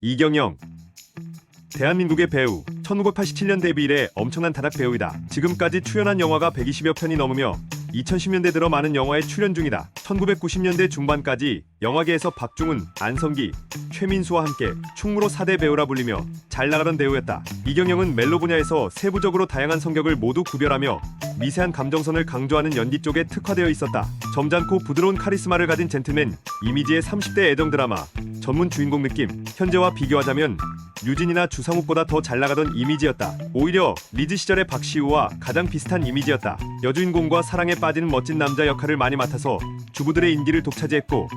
이경영, 대한민국의 배우, 1987년 데뷔 이래 엄청난 다락 배우이다. 지금까지 출연한 영화가 120여 편이 넘으며 2010년대 들어 많은 영화에 출연 중이다. 1990년대 중반까지 영화계에서 박중훈, 안성기, 최민수와 함께 충무로 4대 배우라 불리며 잘 나가던 배우였다. 이경영은 멜로 분야에서 세부적으로 다양한 성격을 모두 구별하며 미세한 감정선을 강조하는 연기 쪽에 특화되어 있었다. 점잖고 부드러운 카리스마를 가진 젠틀맨 이미지의 30대 애정 드라마 전문 주인공 느낌. 현재와 비교하자면 류진이나 주상욱보다 더 잘 나가던 이미지였다. 오히려 리즈 시절의 박시우와 가장 비슷한 이미지였다. 여주인공과 사랑에 빠지는 멋진 남자 역할을 많이 맡아서 주부들의 인기를 독차지했고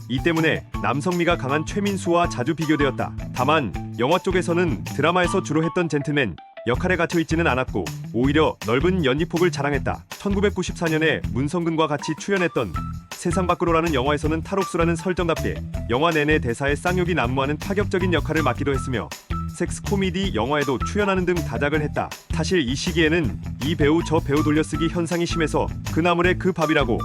이 때문에 남성미가 강한 최민수와 자주 비교되었다. 다만 영화 쪽에서는 드라마에서 주로 했던 젠틀맨 역할에 갇혀있지는 않았고 오히려 넓은 연기폭을 자랑했다. 1994년에 문성근과 같이 출연했던 세상 밖으로라는 영화에서는 탈옥수라는 설정답게 영화 내내 대사에 쌍욕이 난무하는 파격적인 역할을 맡기도 했으며 섹스 코미디 영화에도 출연하는 등 다작을 했다. 사실 이 시기에는 이 배우 저 배우 돌려쓰기 현상이 심해서 그 나물에 그 밥이라고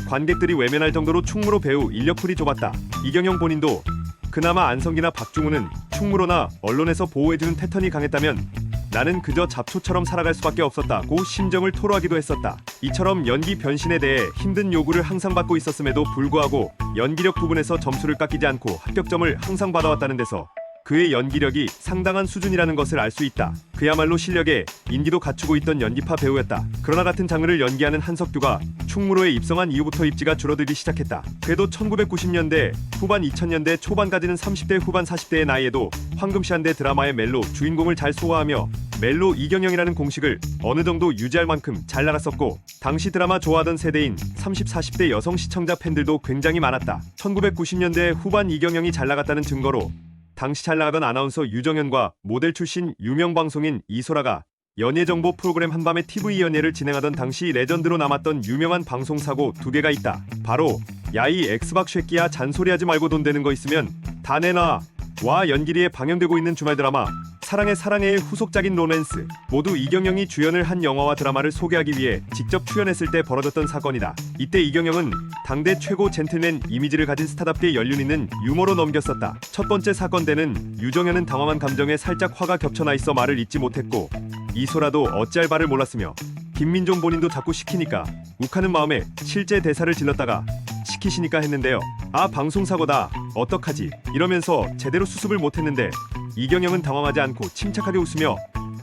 관객들이 외면할 정도로 충무로 배우 인력풀이 좁았다. 이경영 본인도 그나마 안성기나 박중훈은 충무로나 언론에서 보호해주는 패턴이 강했다면 나는 그저 잡초처럼 살아갈 수밖에 없었다고 심정을 토로하기도 했었다. 이처럼 연기 변신에 대해 힘든 요구를 항상 받고 있었음에도 불구하고 연기력 부분에서 점수를 깎이지 않고 합격점을 항상 받아왔다는 데서 그의 연기력이 상당한 수준이라는 것을 알 수 있다. 그야말로 실력에 인기도 갖추고 있던 연기파 배우였다. 그러나 같은 장르를 연기하는 한석규가 충무로에 입성한 이후부터 입지가 줄어들기 시작했다. 그래도 1990년대 후반 2000년대 초반까지는 30대 후반 40대의 나이에도 황금시한대 드라마의 멜로 주인공을 잘 소화하며 멜로 이경영이라는 공식을 어느 정도 유지할 만큼 잘 나갔었고 당시 드라마 좋아하던 세대인 30, 40대 여성 시청자 팬들도 굉장히 많았다. 1990년대 후반 이경영이 잘 나갔다는 증거로 당시 잘 나가던 아나운서 유정현과 모델 출신 유명 방송인 이소라가 연예정보 프로그램 한밤의 TV 연예를 진행하던 당시 레전드로 남았던 유명한 방송사고 두 개가 있다. 바로 야이 엑스박 쉐끼야 잔소리하지 말고 돈 되는 거 있으면 다 내놔 와 연기리에 방영되고 있는 주말 드라마 사랑해 사랑해의 후속작인 로맨스 모두 이경영이 주연을 한 영화와 드라마를 소개하기 위해 직접 출연했을 때 벌어졌던 사건이다. 이때 이경영은 당대 최고 젠틀맨 이미지를 가진 스타답게 연륜 있는 유머로 넘겼었다. 첫 번째 사건 때는 유정현은 당황한 감정에 살짝 화가 겹쳐나 있어 말을 잇지 못했고 이소라도 어찌할 바를 몰랐으며 김민종 본인도 자꾸 시키니까 욱하는 마음에 실제 대사를 질렀다가 시키시니까 했는데요. 아 방송사고다 어떡하지 이러면서 제대로 수습을 못했는데 이경영은 당황하지 않고 침착하게 웃으며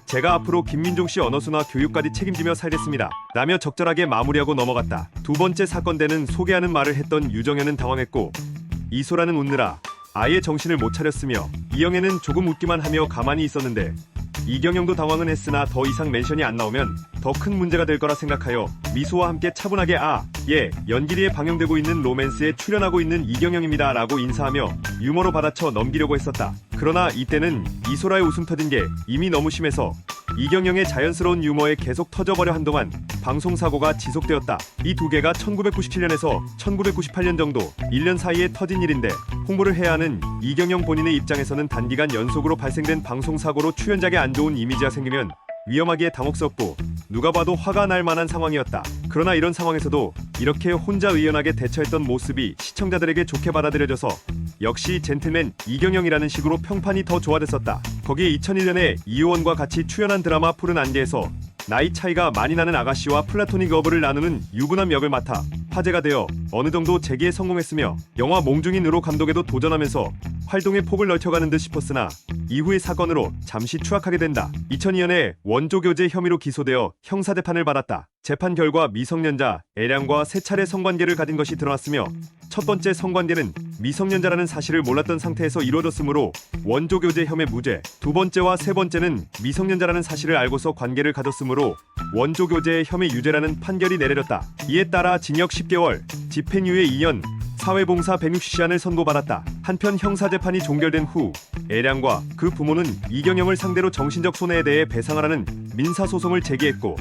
제가 앞으로 김민종씨 언어수나 교육까지 책임지며 살겠습니다 라며 적절하게 마무리하고 넘어갔다. 두 번째 사건 때는 소개하는 말을 했던 유정현은 당황했고 이소라는 웃느라 아예 정신을 못 차렸으며 이영애는 조금 웃기만 하며 가만히 있었는데 이경영도 당황은 했으나 더 이상 멘션이 안 나오면 더 큰 문제가 될 거라 생각하여 미소와 함께 차분하게 예 연기리에 방영되고 있는 로맨스에 출연하고 있는 이경영입니다 라고 인사하며 유머로 받아쳐 넘기려고 했었다. 그러나 이때는 이소라의 웃음 터진 게 이미 너무 심해서 이경영의 자연스러운 유머에 계속 터져버려 한동안 방송사고가 지속되었다. 이 두 개가 1997년에서 1998년 정도 1년 사이에 터진 일인데 홍보를 해야 하는 이경영 본인의 입장에서는 단기간 연속으로 발생된 방송사고로 출연작에 안 좋은 이미지가 생기면 위험하기에 당혹스럽고 누가 봐도 화가 날 만한 상황이었다. 그러나 이런 상황에서도 이렇게 혼자 의연하게 대처했던 모습이 시청자들에게 좋게 받아들여져서 역시 젠틀맨 이경영이라는 식으로 평판이 더 좋아졌었다. 거기에 2001년에 이효원과 같이 출연한 드라마 푸른 안개에서 나이 차이가 많이 나는 아가씨와 플라토닉 러브를 나누는 유부남 역을 맡아 화제가 되어 어느 정도 재기에 성공했으며 영화 몽중인으로 감독에도 도전하면서 활동의 폭을 넓혀가는 듯 싶었으나 이후의 사건으로 잠시 추락하게 된다. 2002년에 원조교제 혐의로 기소되어 형사재판을 받았다. 재판 결과 미성년자 애량과 세 차례 성관계를 가진 것이 드러났으며 첫 번째 성관계는 미성년자라는 사실을 몰랐던 상태에서 이루어졌으므로 원조교제 혐의 무죄, 두 번째와 세 번째는 미성년자라는 사실을 알고서 관계를 가졌으므로 원조교제 혐의 유죄라는 판결이 내려졌다. 이에 따라 징역 10개월, 집행유예 2년, 사회봉사 160시간을 선고받았다. 한편 형사재판이 종결된 후 애량과 그 부모는 이경영을 상대로 정신적 손해에 대해 배상하라는 민사소송을 제기했고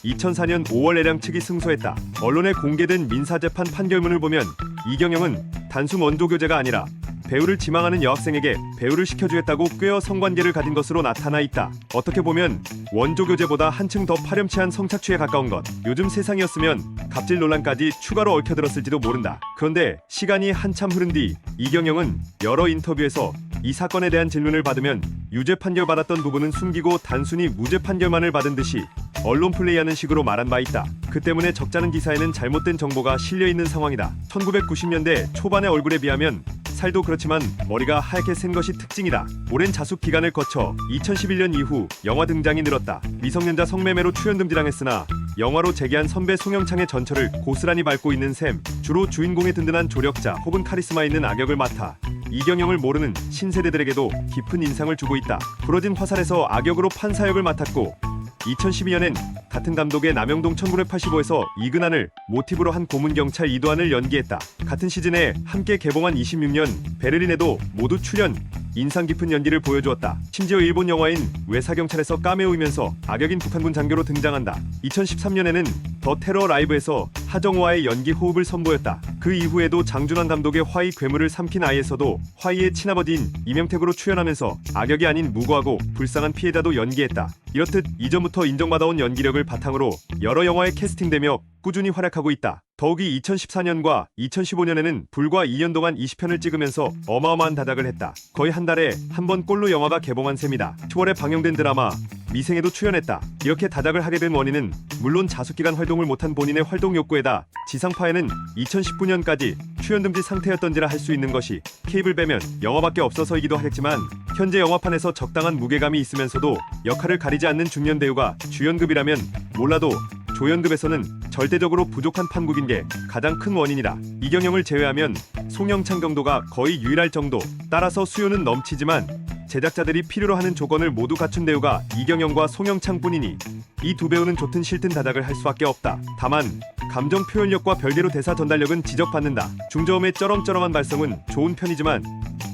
2004년 5월 애량 측이 승소했다. 언론에 공개된 민사재판 판결문을 보면 이경영은 단순 원조교제가 아니라 배우를 지망하는 여학생에게 배우를 시켜주겠다고 꾀어 성관계를 가진 것으로 나타나 있다. 어떻게 보면 원조교제보다 한층 더 파렴치한 성착취에 가까운 것. 요즘 세상이었으면 갑질 논란까지 추가로 얽혀들었을지도 모른다. 그런데 시간이 한참 흐른 뒤 이경영은 여러 인터뷰에서 이 사건에 대한 진론을 받으면 유죄 판결 받았던 부분은 숨기고 단순히 무죄 판결만을 받은 듯이 언론 플레이하는 식으로 말한 바 있다. 그 때문에 적잖은 기사에는 잘못된 정보가 실려 있는 상황이다. 1990년대 초반의 얼굴에 비하면 살도 그렇지만 머리가 하얗게 센 것이 특징이다. 오랜 자숙 기간을 거쳐 2011년 이후 영화 등장이 늘었다. 미성년자 성매매로 출연 금지당했으나 영화로 재기한 선배 송영창의 전철을 고스란히 밟고 있는 셈. 주로 주인공의 든든한 조력자 혹은 카리스마 있는 악역을 맡아 이경영을 모르는 신세대들에게도 깊은 인상을 주고 있다. 부러진 화살에서 악역으로 판사역을 맡았고 2012년엔 같은 감독의 남영동 1985에서 이근한을 모티브로 한 고문경찰 이도환을 연기했다. 같은 시즌에 함께 개봉한 26년 베를린에도 모두 출연, 인상 깊은 연기를 보여주었다. 심지어 일본 영화인 외사경찰에서 카메오이면서 악역인 북한군 장교로 등장한다. 2013년에는 더 테러 라이브에서 하정우와의 연기 호흡을 선보였다. 그 이후에도 장준환 감독의 화이 괴물을 삼킨 아이에서도 화이의 친아버지인 이명택으로 출연하면서 악역이 아닌 무고하고 불쌍한 피해자도 연기했다. 이렇듯 이전부터 인정받아온 연기력을 바탕으로 여러 영화에 캐스팅되며 꾸준히 활약하고 있다. 더욱이 2014년과 2015년에는 불과 2년 동안 20편을 찍으면서 어마어마한 다작을 했다. 거의 한 달에 한 번 꼴로 영화가 개봉한 셈이다. 10월에 방영된 드라마 미생에도 출연했다. 이렇게 다작을 하게 된 원인은 물론 자숙기간 활동을 못한 본인의 활동 욕구에다 지상파에는 2019년까지 출연 금지 상태였던지라 할 수 있는 것이 케이블 빼면 영화밖에 없어서이기도 하겠지만 현재 영화판에서 적당한 무게감이 있으면서도 역할을 가리지 않는 중년 배우가 주연급이라면 몰라도 조연급에서는 절대적으로 부족한 판국인 게 가장 큰 원인이다. 이경영을 제외하면 송영창 정도가 거의 유일할 정도. 따라서 수요는 넘치지만 제작자들이 필요로 하는 조건을 모두 갖춘 배우가 이경영과 송영창뿐이니 이 두 배우는 좋든 싫든 다작을 할 수밖에 없다. 다만 감정 표현력과 별개로 대사 전달력은 지적받는다. 중저음의 쩌렁쩌렁한 발성은 좋은 편이지만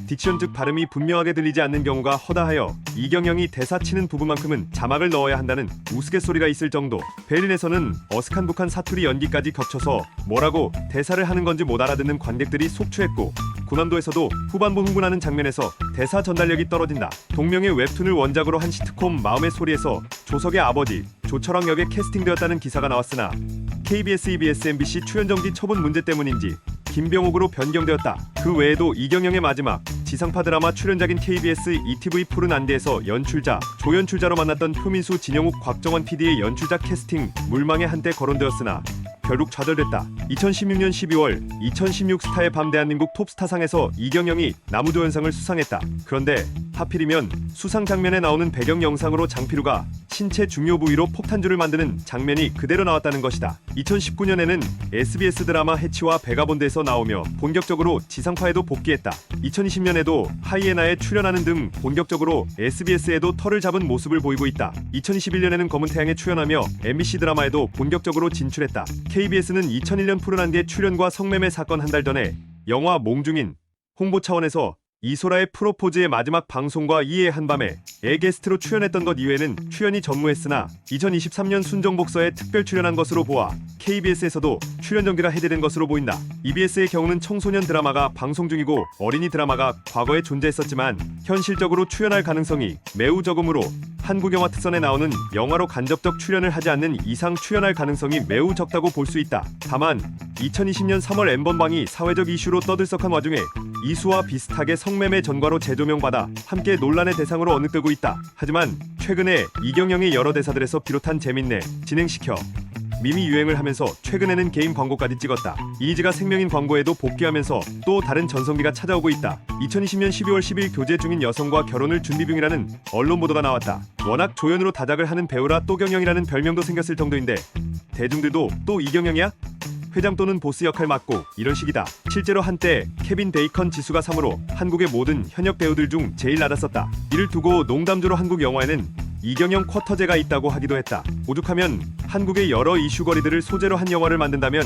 딕션 즉 발음이 분명하게 들리지 않는 경우가 허다하여 이경영이 대사 치는 부분만큼은 자막을 넣어야 한다는 우스갯소리가 있을 정도. 베를린에서는 어색한 북한 사투리 연기까지 겹쳐서 뭐라고 대사를 하는 건지 못 알아듣는 관객들이 속추했고 군함도에서도 후반부 흥분하는 장면에서 대사 전달력이 떨어진다. 동명의 웹툰을 원작으로 한 시트콤 마음의 소리에서 조석의 아버지 조철왕 역에 캐스팅되었다는 기사가 나왔으나 KBS, EBS, MBC 출연 정지 처분 문제 때문인지 김병옥으로 변경되었다. 그 외에도 이경영의 마지막 지상파 드라마 출연작인 KBS ETV 푸른 안개에서 연출자, 조연출자로 만났던 표민수, 진영욱, 곽정원 PD의 연출자 캐스팅 물망에 한때 거론되었으나 결국 좌절됐다. 2016년 12월 2016 스타의 밤 대한민국 톱스타상에서 이경영이 나무조연상을 수상했다. 그런데 하필이면 수상 장면에 나오는 배경 영상으로 장필우가 신체 중요 부위로 폭탄주를 만드는 장면이 그대로 나왔다는 것이다. 2019년에는 SBS 드라마 해치와 베가본드에서 나오며 본격적으로 지상파에도 복귀했다. 2020년에도 하이에나에 출연하는 등 본격적으로 SBS에도 털을 잡은 모습을 보이고 있다. 2021년에는 검은 태양에 출연하며 MBC 드라마에도 본격적으로 진출했다. KBS는 2001년 푸른 안개 출연과 성매매 사건 한 달 전에 영화 몽중인 홍보 차원에서 이소라의 프로포즈의 마지막 방송과 이해 한밤에 게스트로 출연했던 것 이외에는 출연이 전무했으나 2023년 순정복서에 특별 출연한 것으로 보아 KBS에서도 출연 정지가 해제된 것으로 보인다. EBS의 경우는 청소년 드라마가 방송 중이고 어린이 드라마가 과거에 존재했었지만 현실적으로 출연할 가능성이 매우 적으므로 한국 영화 특선에 나오는 영화로 간접적 출연을 하지 않는 이상 출연할 가능성이 매우 적다고 볼 수 있다. 다만 2020년 3월 엠번방이 사회적 이슈로 떠들썩한 와중에 이수와 비슷하게 성매매 전과로 재조명받아 함께 논란의 대상으로 어느뜨고 있다. 하지만 최근에 이경영의 여러 대사들에서 비롯한 재밌네, 진행시켜, 밈이 유행을 하면서 최근에는 개인 광고까지 찍었다. 이희지가 생명인 광고에도 복귀하면서 또 다른 전성기가 찾아오고 있다. 2020년 12월 10일 교제 중인 여성과 결혼을 준비 중이라는 언론 보도가 나왔다. 워낙 조연으로 다작을 하는 배우라 또경영이라는 별명도 생겼을 정도인데 대중들도 또 이경영이야? 회장 또는 보스 역할 맡고 이런 식이다. 실제로 한때 케빈 베이컨 지수가 3으로 한국의 모든 현역 배우들 중 제일 낮았었다. 이를 두고 농담조로 한국 영화에는 이경영 쿼터제가 있다고 하기도 했다. 오죽하면 한국의 여러 이슈거리들을 소재로 한 영화를 만든다면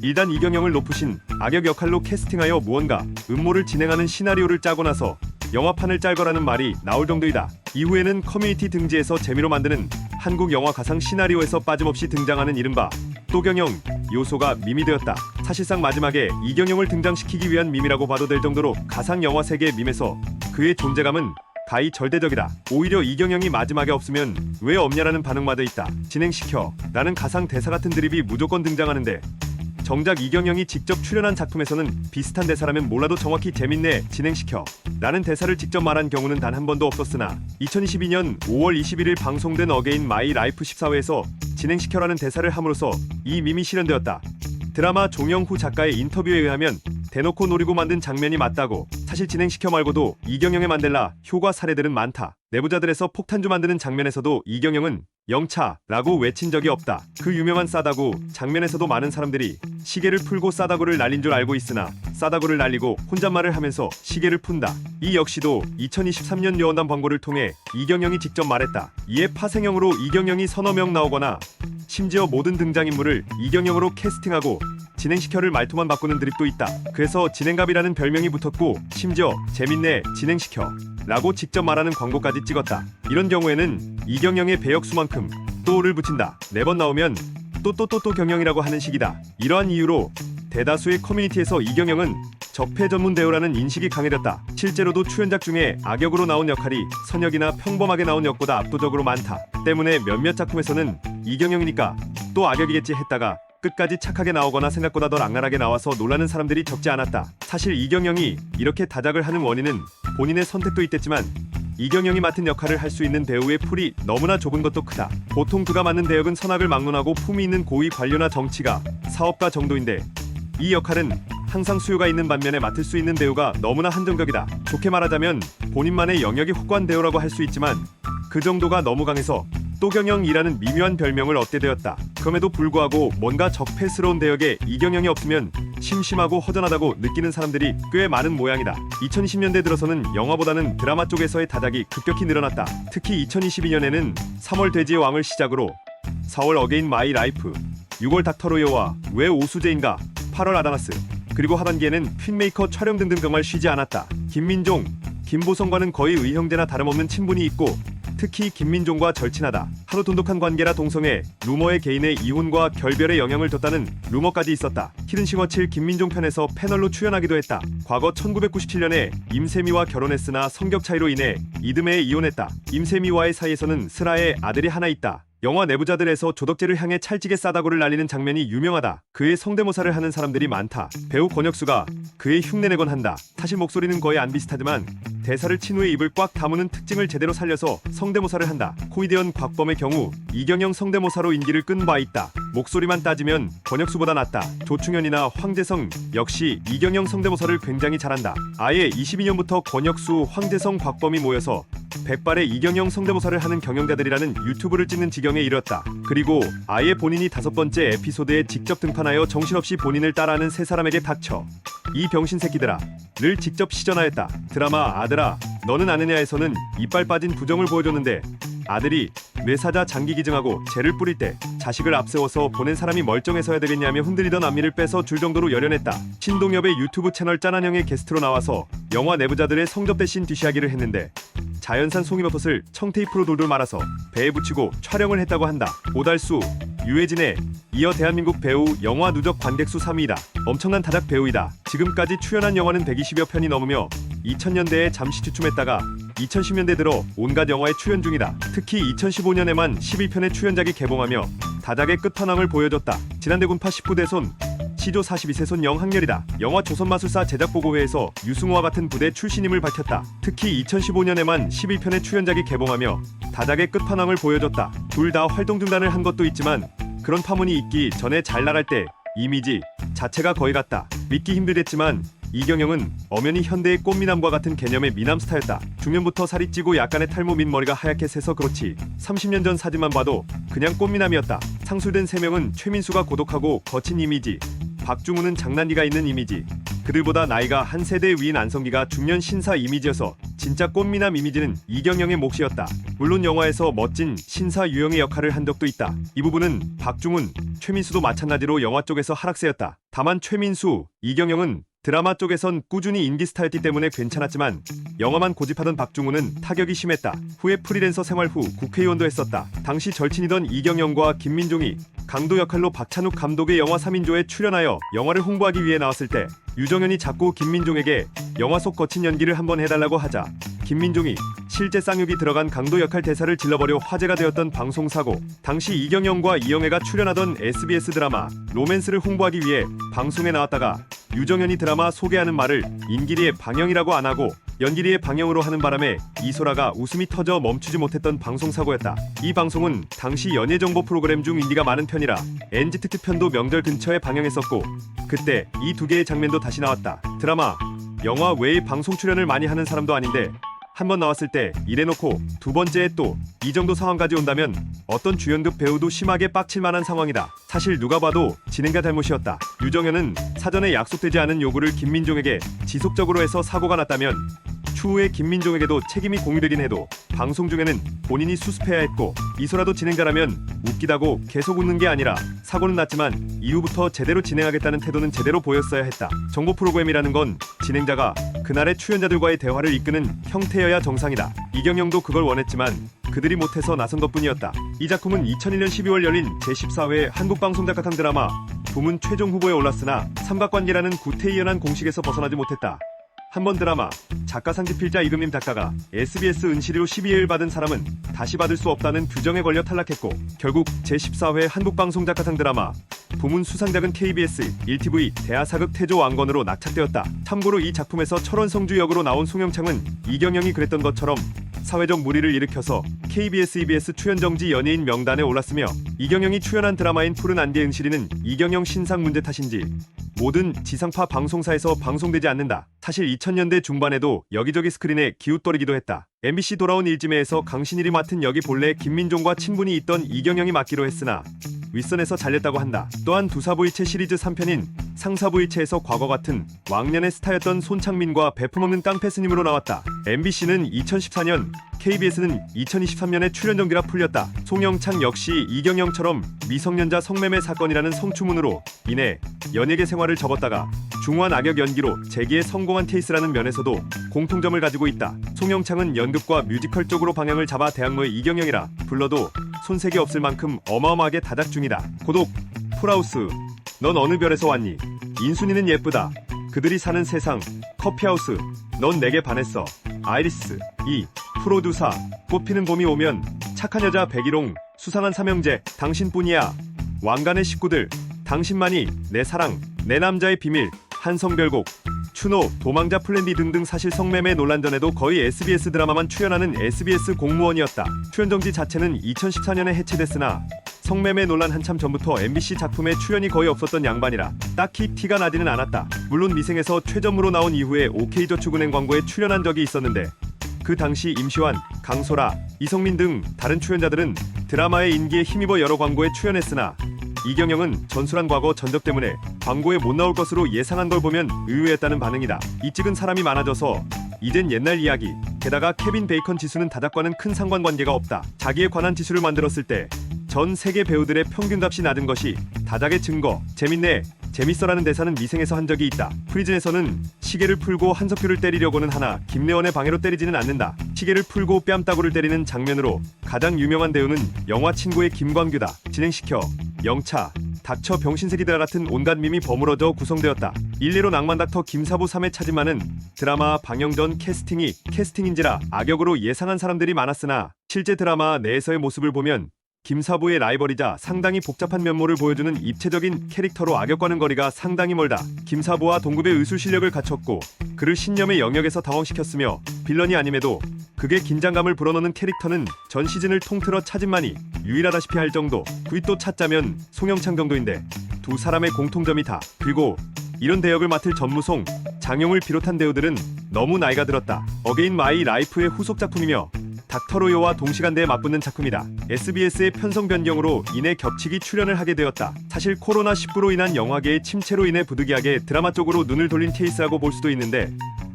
일단 이경영을 높으신 악역 역할로 캐스팅하여 무언가 음모를 진행하는 시나리오를 짜고 나서 영화판을 짤 거라는 말이 나올 정도이다. 이후에는 커뮤니티 등지에서 재미로 만드는 한국 영화 가상 시나리오에서 빠짐없이 등장하는 이른바 또경영 요소가 밈이 되었다. 사실상 마지막에 이경영을 등장시키기 위한 밈이라고 봐도 될 정도로 가상 영화 세계의 밈에서 그의 존재감은 가히 절대적이다. 오히려 이경영이 마지막에 없으면 왜 없냐라는 반응마저 있다. 진행시켜. 나는 가상 대사 같은 드립이 무조건 등장하는데 정작 이경영이 직접 출연한 작품에서는 비슷한 대사라면 몰라도 정확히 재밌네 진행시켜 라는 대사를 직접 말한 경우는 단 한 번도 없었으나 2022년 5월 21일 방송된 어게인 마이 라이프 14회에서 진행시켜라는 대사를 함으로써 이 밈이 실현되었다. 드라마 종영후 작가의 인터뷰에 의하면 대놓고 노리고 만든 장면이 맞다고. 사실 진행시켜 말고도 이경영의 만델라 효과 사례들은 많다. 내부자들에서 폭탄주 만드는 장면에서도 이경영은 영차라고 외친 적이 없다. 그 유명한 싸다구 장면에서도 많은 사람들이 시계를 풀고 싸다구를 날린 줄 알고 있으나 싸다구를 날리고 혼잣말을 하면서 시계를 푼다. 이 역시도 2023년 여원담 광고를 통해 이경영이 직접 말했다. 이에 파생형으로 이경영이 서너 명 나오거나 심지어 모든 등장인물을 이경영으로 캐스팅하고 진행시켜를 말투만 바꾸는 드립도 있다. 그래서 진행갑이라는 별명이 붙었고 심지어 재밌네 진행시켜 라고 직접 말하는 광고까지 찍었다. 이런 경우에는 이경영의 배역수만큼 또를 붙인다. 4번 나오면 또 경영이라고 하는 식이다. 이러한 이유로 대다수의 커뮤니티에서 이경영은 적폐 전문 배우라는 인식이 강해졌다. 실제로도 출연작 중에 악역으로 나온 역할이 선역이나 평범하게 나온 역보다 압도적으로 많다. 때문에 몇몇 작품에서는 이경영이니까 또 악역이겠지 했다가 끝까지 착하게 나오거나 생각보다 더 악랄하게 나와서 놀라는 사람들이 적지 않았다. 사실 이경영이 이렇게 다작을 하는 원인은 본인의 선택도 있댔지만 이경영이 맡은 역할을 할 수 있는 배우의 풀이 너무나 좁은 것도 크다. 보통 그가 맡는 대역은 선악을 막론하고 품위 있는 고위 관료나 정치가, 사업가 정도인데 이 역할은 항상 수요가 있는 반면에 맡을 수 있는 배우가 너무나 한정적이다. 좋게 말하자면 본인만의 영역이 확고한 배우라고 할 수 있지만 그 정도가 너무 강해서 또경영이라는 미묘한 별명을 얻게 되었다. 그럼에도 불구하고 뭔가 적폐스러운 대역에 이경영이 없으면 심심하고 허전하다고 느끼는 사람들이 꽤 많은 모양이다. 2020년대 들어서는 영화보다는 드라마 쪽에서의 다작이 급격히 늘어났다. 특히 2022년에는 3월 돼지의 왕을 시작으로 4월 어게인 마이 라이프, 6월 닥터로이어와 왜 오수재인가, 8월 아다나스, 그리고 하반기에는 퀸메이커 촬영 등등 정말 쉬지 않았다. 김민종, 김보성과는 거의 의형제나 다름없는 친분이 있고 특히 김민종과 절친하다. 하루 돈독한 관계라 동성애, 루머의 개인의 이혼과 결별에 영향을 줬다는 루머까지 있었다. 히든싱어 7 김민종 편에서 패널로 출연하기도 했다. 과거 1997년에 임세미와 결혼했으나 성격 차이로 인해 이듬해에 이혼했다. 임세미와의 사이에서는 슬아의 아들이 하나 있다. 영화 내부자들에서 조덕재를 향해 찰지게 싸다구를 날리는 장면이 유명하다. 그의 성대모사를 하는 사람들이 많다. 배우 권혁수가 그의 흉내내곤 한다. 사실 목소리는 거의 안 비슷하지만 대사를 친 후에 입을 꽉 다무는 특징을 제대로 살려서 성대모사를 한다. 코미디언 곽범의 경우 이경영 성대모사로 인기를 끈 바 있다. 목소리만 따지면 권혁수보다 낫다. 조충현이나 황재성 역시 이경영 성대모사를 굉장히 잘한다. 아예 22년부터 권혁수, 황재성, 곽범이 모여서 백발의 이경영 성대모사를 하는 경영자들이라는 유튜브를 찍는 지경에 이르렀다. 그리고 아예 본인이 5번째 에피소드에 직접 등판하여 정신없이 본인을 따라하는 세 사람에게 닥쳐 이 병신 새끼들아 를 직접 시전하였다. 드라마 아들아 너는 아느냐에서는 이빨 빠진 부정을 보여줬는데 아들이 뇌사자 장기 기증하고 죄를 뿌릴 때 자식을 앞세워서 보낸 사람이 멀쩡해서야 되겠냐며 흔들리던 앞니를 빼서 줄 정도로 열연했다. 신동엽의 유튜브 채널 짠한형의 게스트로 나와서 영화 내부자들의 성접대 씬 뒤시하기를 했는데 자연산 송이버섯을 청테이프로 돌돌 말아서 배에 붙이고 촬영을 했다고 한다. 오달수, 유해진에 이어 대한민국 배우 영화 누적 관객수 3위이다. 엄청난 다작 배우이다. 지금까지 출연한 영화는 120여 편이 넘으며 2000년대에 잠시 주춤했다가 2010년대 들어 온갖 영화에 출연 중이다. 특히 2015년에만 11편의 출연작이 개봉하며 다작의 끝판왕을 보여줬다. 지난대군파 19대 손, 시조 42세 손 영학렬이다. 영화 조선마술사 제작보고회에서 유승호와 같은 부대 출신임을 밝혔다. 특히 2015년에만 11편의 출연작이 개봉하며 다작의 끝판왕을 보여줬다. 둘 다 활동 중단을 한 것도 있지만 그런 파문이 있기 전에 잘 나갈 때 이미지 자체가 거의 같다. 믿기 힘들겠지만 이경영은 엄연히 현대의 꽃미남과 같은 개념의 미남 스타였다. 중년부터 살이 찌고 약간의 탈모 민 머리가 하얗게 새서 그렇지 30년 전 사진만 봐도 그냥 꽃미남이었다. 상술된 3명은 최민수가 고독하고 거친 이미지, 박중훈은 장난기가 있는 이미지, 그들보다 나이가 한 세대 위인 안성기가 중년 신사 이미지여서 진짜 꽃미남 이미지는 이경영의 몫이었다. 물론 영화에서 멋진 신사 유형의 역할을 한 적도 있다. 이 부분은 박중훈, 최민수도 마찬가지로 영화 쪽에서 하락세였다. 다만 최민수, 이경영은 드라마 쪽에선 꾸준히 인기 스타였기 때문에 괜찮았지만 영화만 고집하던 박중훈은 타격이 심했다. 후에 프리랜서 생활 후 국회의원도 했었다. 당시 절친이던 이경영과 김민종이 강도 역할로 박찬욱 감독의 영화 3인조에 출연하여 영화를 홍보하기 위해 나왔을 때 유정현이 자꾸 김민종에게 영화 속 거친 연기를 한번 해달라고 하자 김민종이 실제 쌍욕이 들어간 강도 역할 대사를 질러버려 화제가 되었던 방송사고. 당시 이경영과 이영애가 출연하던 SBS 드라마 로맨스를 홍보하기 위해 방송에 나왔다가 유정현이 드라마 소개하는 말을 인기리의 방영이라고 안 하고 연기리의 방영으로 하는 바람에 이소라가 웃음이 터져 멈추지 못했던 방송사고였다. 이 방송은 당시 연예정보 프로그램 중 인기가 많은 편이라 NG 특집편도 명절 근처에 방영했었고 그때 이 두 개의 장면도 다시 나왔다. 드라마, 영화 외의 방송 출연을 많이 하는 사람도 아닌데 한 번 나왔을 때 이래놓고 두 번째에 또 이 정도 상황까지 온다면 어떤 주연급 배우도 심하게 빡칠 만한 상황이다. 사실 누가 봐도 진행자 잘못이었다. 유정현은 사전에 약속되지 않은 요구를 김민종에게 지속적으로 해서 사고가 났다면 추후에 김민종에게도 책임이 공유되긴 해도 방송 중에는 본인이 수습해야 했고 이소라도 진행자라면 웃기다고 계속 웃는 게 아니라 사고는 났지만 이후부터 제대로 진행하겠다는 태도는 제대로 보였어야 했다. 정보 프로그램이라는 건 진행자가 그날의 출연자들과의 대화를 이끄는 형태여야 정상이다. 이경영도 그걸 원했지만 그들이 못해서 나선 것뿐이었다. 이 작품은 2001년 12월 열린 제14회 한국방송작가상 드라마 부문 최종 후보에 올랐으나 삼각관계라는 구태의연한 공식에서 벗어나지 못했다. 한 번 드라마 작가상 집필자 이금림 작가가 SBS 은시리로 12회를 받은 사람은 다시 받을 수 없다는 규정에 걸려 탈락했고 결국 제14회 한국방송작가상 드라마 부문 수상작은 KBS 1TV 대하사극 태조 왕건으로 낙찰되었다. 참고로 이 작품에서 철원성주 역으로 나온 송영창은 이경영이 그랬던 것처럼 사회적 물의를 일으켜서 KBS, EBS 출연정지 연예인 명단에 올랐으며 이경영이 출연한 드라마인 푸른 안개 은시리는 이경영 신상 문제 탓인지 모든 지상파 방송사에서 방송되지 않는다. 사실 2000년대 중반에도 여기저기 스크린에 기웃거리기도 했다. MBC 돌아온 일지매에서 강신일이 맡은 역이 본래 김민종과 친분이 있던 이경영이 맡기로 했으나 윗선에서 잘렸다고 한다. 또한 두사부일체 시리즈 3편인 상사부일체에서 과거 같은 왕년의 스타였던 손창민과 베품없는 깡패스님으로 나왔다. MBC는 2014년, KBS는 2023년에 출연 정지라 풀렸다. 송영창 역시 이경영처럼 미성년자 성매매 사건이라는 성추문으로 인해 연예계 생활을 접었다가 중후한 악역 연기로 재기에 성공한 케이스라는 면에서도 공통점을 가지고 있다. 송영창은 연극과 뮤지컬 쪽으로 방향을 잡아 대학로의 이경영이라 불러도 손색이 없을 만큼 어마어마하게 다작 중이다. 고독, 풀하우스, 넌 어느 별에서 왔니? 인순이는 예쁘다. 그들이 사는 세상, 커피하우스, 넌 내게 반했어. 아이리스, 이, 프로듀사, 꽃피는 봄이 오면, 착한 여자 백일홍, 수상한 삼형제, 당신뿐이야. 왕관의 식구들, 당신만이, 내 사랑, 내 남자의 비밀, 한성별곡, 추노, 도망자 플랜B 등등. 사실 성매매 논란 전에도 거의 SBS 드라마만 출연하는 SBS 공무원이었다. 출연정지 자체는 2014년에 해체됐으나 성매매 논란 한참 전부터 MBC 작품에 출연이 거의 없었던 양반이라 딱히 티가 나지는 않았다. 물론 미생에서 최전무로 나온 이후에 OK저축은행 광고에 출연한 적이 있었는데 그 당시 임시완, 강소라, 이성민 등 다른 출연자들은 드라마의 인기에 힘입어 여러 광고에 출연했으나 이경영은 전술한 과거 전적 때문에 광고에 못 나올 것으로 예상한 걸 보면 의외였다는 반응이다. 이 찍은 사람이 많아져서 이젠 옛날 이야기. 게다가 케빈 베이컨 지수는 다작과는 큰 상관관계가 없다. 자기에 관한 지수를 만들었을 때 전 세계 배우들의 평균값이 낮은 것이 다작의 증거. 재밌네, 재밌어라는 대사는 미생에서 한 적이 있다. 프리즌에서는 시계를 풀고 한석규를 때리려고는 하나 김래원의 방해로 때리지는 않는다. 시계를 풀고 뺨따구를 때리는 장면으로 가장 유명한 배우는 영화 친구의 김광규다. 진행시켜, 영차, 닥쳐 병신새끼들 같은 온갖 밈이 버무러져 구성되었다. 일례로 낭만닥터 김사부 3회 차지만은 드라마 방영 전 캐스팅인지라 악역으로 예상한 사람들이 많았으나 실제 드라마 내에서의 모습을 보면 김사부의 라이벌이자 상당히 복잡한 면모를 보여주는 입체적인 캐릭터로 악역과는 거리가 상당히 멀다. 김사부와 동급의 의술 실력을 갖췄고 그를 신념의 영역에서 당황시켰으며 빌런이 아님에도 극의 긴장감을 불어넣는 캐릭터는 전 시즌을 통틀어 차진만이 유일하다시피 할 정도. 굳이 또 찾자면 송영창 정도인데 두 사람의 공통점이 다. 그리고 이런 대역을 맡을 전무송, 장용을 비롯한 배우들은 너무 나이가 들었다. 어게인 마이 라이프의 후속 작품이며 닥터로요와 동시간대에 맞붙는 작품이다. SBS의 편성 변경으로 인해 겹치기 출연을 하게 되었다. 사실 코로나19로 인한 영화계의 침체로 인해 부득이하게 드라마 쪽으로 눈을 돌린 케이스라고 볼 수도 있는데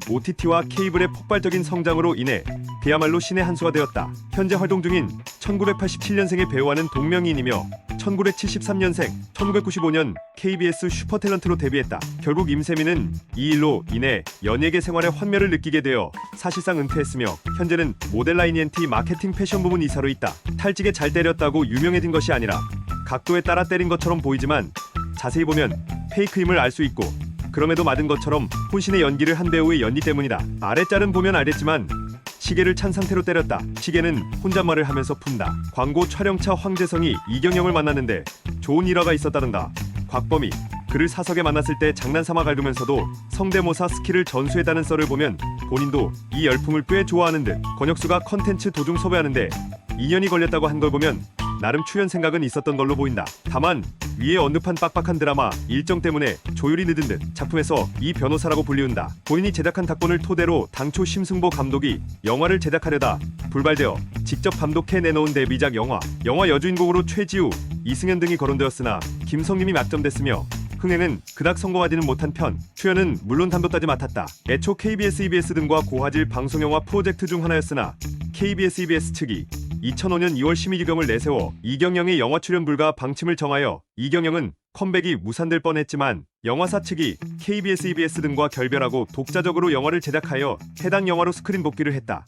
OTT와 케이블의 폭발적인 성장으로 인해 그야말로 신의 한 수가 되었다. 현재 활동 중인 1987년생의 배우와는 동명이인이며 1973년생, 1995년 KBS 슈퍼탤런트로 데뷔했다. 결국 임세민은 이 일로 인해 연예계 생활의 환멸을 느끼게 되어 사실상 은퇴했으며 현재는 모델라인 ENT 마케팅 패션 부문 이사로 있다. 탈직에 잘 때렸다고 유명해진 것이 아니라 각도에 따라 때린 것처럼 보이지만 자세히 보면 페이크임을 알 수 있고 그럼에도 맞은 것처럼 혼신의 연기를 한 배우의 연기 때문이다. 아랫짤은 보면 알겠지만 시계를 찬 상태로 때렸다. 시계는 혼잣말을 하면서 푼다. 광고 촬영차 황재성이 이경영을 만났는데 좋은 일화가 있었다던가. 곽범이 그를 사석에 만났을 때 장난삼아 갈구면서도 성대모사 스킬을 전수했다는 썰을 보면 본인도 이 열풍을 꽤 좋아하는 듯. 권혁수가 컨텐츠 도중 섭외하는데 2년이 걸렸다고 한 걸 보면 나름 출연 생각은 있었던 걸로 보인다. 다만 위에 언급한 빡빡한 드라마 일정 때문에 조율이 늦은 듯. 작품에서 이 변호사라고 불리운다. 본인이 제작한 각본을 토대로 당초 심승보 감독이 영화를 제작하려다 불발되어 직접 감독해 내놓은 데뷔작 영화 여주인공으로 최지우, 이승현 등이 거론되었으나 김성림이 막점됐으며 흥행은 그닥 성공하지는 못한 편. 출연은 물론 감독까지 맡았다. 애초 KBS, EBS 등과 고화질 방송영화 프로젝트 중 하나였으나 KBS, EBS 측이 2005년 2월 심의규정을 내세워 이경영의 영화 출연 불가 방침을 정하여 이경영은 컴백이 무산될 뻔했지만 영화사 측이 KBS, EBS 등과 결별하고 독자적으로 영화를 제작하여 해당 영화로 스크린 복귀를 했다.